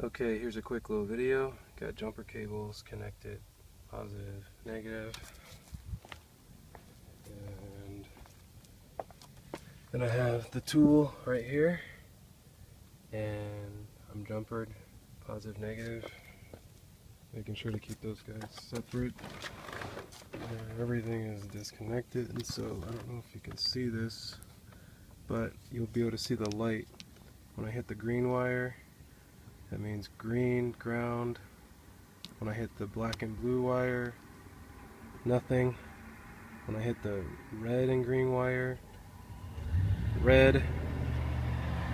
Okay, here's a quick little video. Got jumper cables connected, positive, negative. And then I have the tool right here. And I'm jumpered, positive, negative. Making sure to keep those guys separate. Everything is disconnected, and so I don't know if you can see this, but you'll be able to see the light. When I hit the green wire, that means green, ground. When I hit the black and blue wire, nothing. When I hit the red and green wire, red.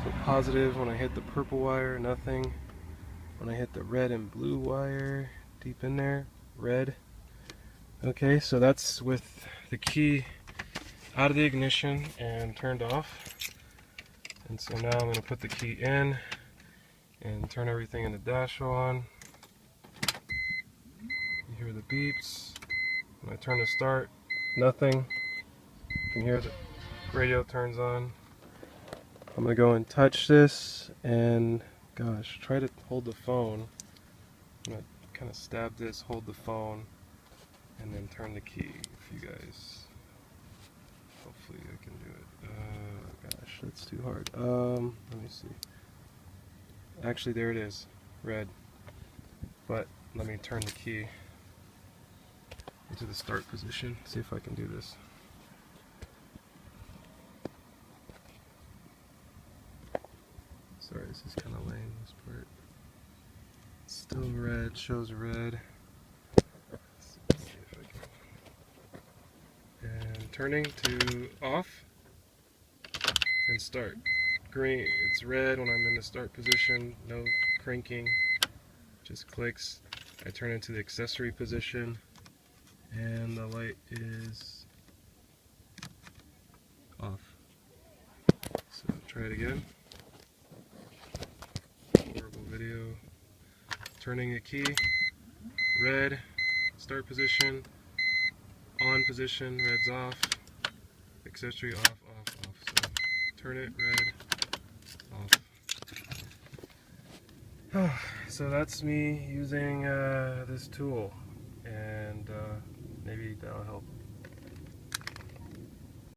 So positive. When I hit the purple wire, nothing. When I hit the red and blue wire, deep in there, red. Okay, so that's with the key out of the ignition and turned off. And so now I'm going to put the key in and turn everything in the dash on. You hear the beeps. When I turn to start, nothing. You can hear the radio turns on. I'm going to go and touch this and, gosh, try to hold the phone. I'm going to kind of stab this, hold the phone, and then turn the key if you guys, hopefully I can do it. Gosh, that's too hard. Let me see. Actually, there it is, red. But let me turn the key into the start position, see if I can do this. Sorry, this is kind of lame, this part. Still red, shows red. Let's see if I can. And turning to off and start. Green, it's red when I'm in the start position, no cranking, just clicks. I turn into the accessory position and the light is off. So try it again. Horrible video. Turning the key, red, start position, on position, red's off, accessory off, off, off. So turn it, red, off. So that's me using this tool, and maybe that'll help